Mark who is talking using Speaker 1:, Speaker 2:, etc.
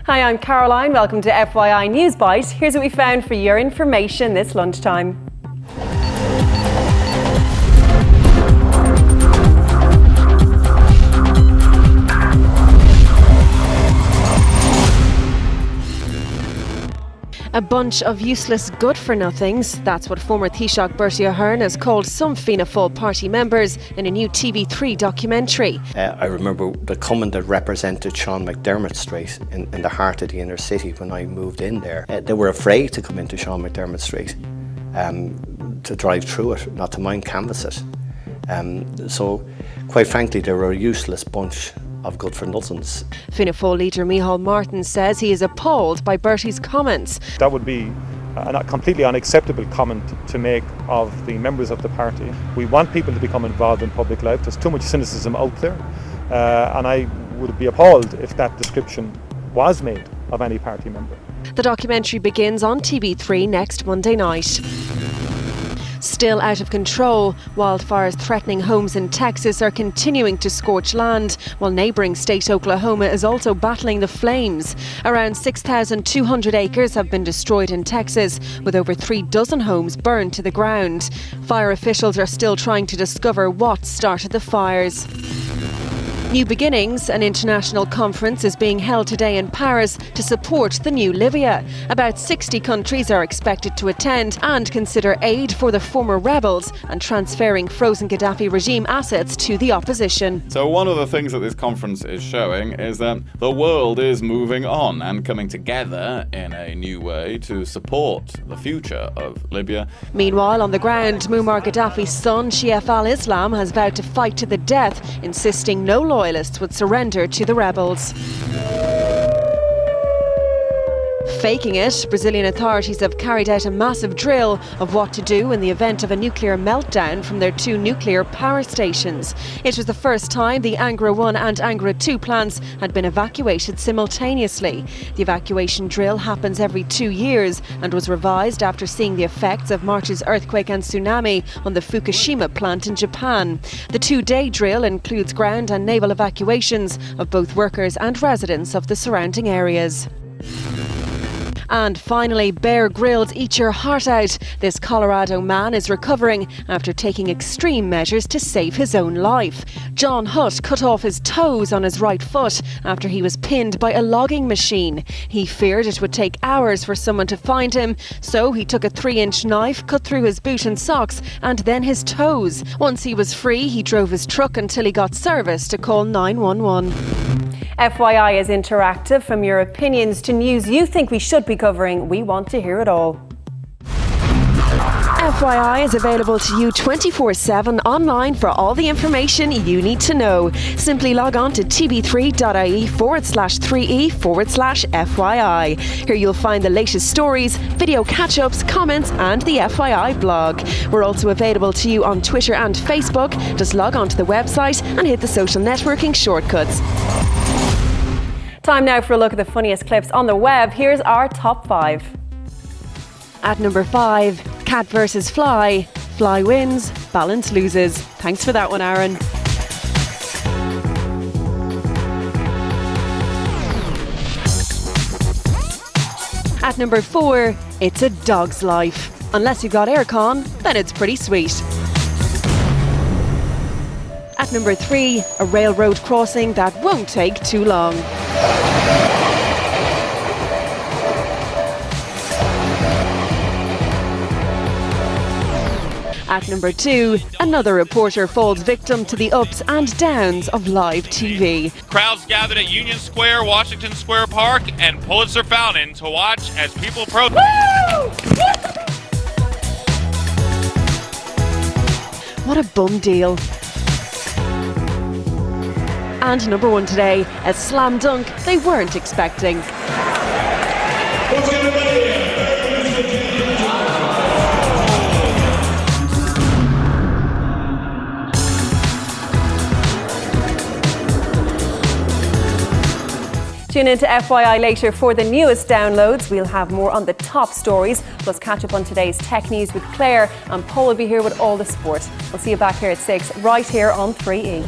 Speaker 1: Hi, I'm Caroline. Welcome to FYI Newsbyte. Here's what we found for your information this lunchtime. A bunch of useless good-for-nothings. That's what former Taoiseach Bertie Ahern has called some Fianna Fáil party members in a new TV3 documentary.
Speaker 2: I remember the comment that represented Sean McDermott Street in the heart of the inner city when I moved in there. They were afraid to come into Sean McDermott Street to drive through it, not to mind canvass it. So, quite frankly, they were a useless bunch of good-for-nothings.
Speaker 1: Fianna Fáil leader Micheál Martin says he is appalled by Bertie's comments.
Speaker 3: That would be a completely unacceptable comment to make of the members of the party. We want people to become involved in public life. There's too much cynicism out there, and I would be appalled if that description was made of any party member.
Speaker 1: The documentary begins on TV3 next Monday night. Still out of control, wildfires threatening homes in Texas are continuing to scorch land, while neighbouring state Oklahoma is also battling the flames. Around 6,200 acres have been destroyed in Texas, with over 3 dozen homes burned to the ground. Fire officials are still trying to discover what started the fires. New Beginnings, an international conference, is being held today in Paris to support the new Libya. About 60 countries are expected to attend and consider aid for the former rebels and transferring frozen Gaddafi regime assets to the opposition.
Speaker 4: So one of the things that this conference is showing is that the world is moving on and coming together in a new way to support the future of Libya.
Speaker 1: Meanwhile, on the ground, Muammar Gaddafi's son, Sheikh al-Islam, has vowed to fight to the death, insisting no loyalists would surrender to the rebels. Faking it, Brazilian authorities have carried out a massive drill of what to do in the event of a nuclear meltdown from their 2 nuclear power stations. It was the first time the Angra 1 and Angra 2 plants had been evacuated simultaneously. The evacuation drill happens every 2 years and was revised after seeing the effects of March's earthquake and tsunami on the Fukushima plant in Japan. The 2-day drill includes ground and naval evacuations of both workers and residents of the surrounding areas. And finally, Bear Grylls Eat Your Heart Out. This Colorado man is recovering after taking extreme measures to save his own life. John Hutt cut off his toes on his right foot after he was pinned by a logging machine. He feared it would take hours for someone to find him, so he took a 3-inch knife, cut through his boot and socks, and then his toes. Once he was free, he drove his truck until he got service to call 911. FYI is interactive. From your opinions to news you think we should be covering, we want to hear it all. FYI is available to you 24/7 online for all the information you need to know. Simply log on to tv3.ie/3e/FYI. Here you'll find the latest stories, video catch-ups, comments and the FYI blog. We're also available to you on Twitter and Facebook. Just log on to the website and hit the social networking shortcuts. Time now for a look at the funniest clips on the web. Here's our top 5. At number 5, cat versus fly. Fly wins, balance loses. Thanks for that one, Aaron. At number 4, it's a dog's life. Unless you've got aircon, then it's pretty sweet. At number 3, a railroad crossing that won't take too long. At number 2, another reporter falls victim to the ups and downs of live TV.
Speaker 5: Crowds gathered at Union Square, Washington Square Park, and Pulitzer Fountain to watch as people protest.
Speaker 1: What a bum deal. And number 1 today, a slam dunk they weren't expecting. Tune in to FYI later for the newest downloads. We'll have more on the top stories, plus catch up on today's tech news with Claire, and Paul will be here with all the sport. We'll see you back here at 6, right here on 3E.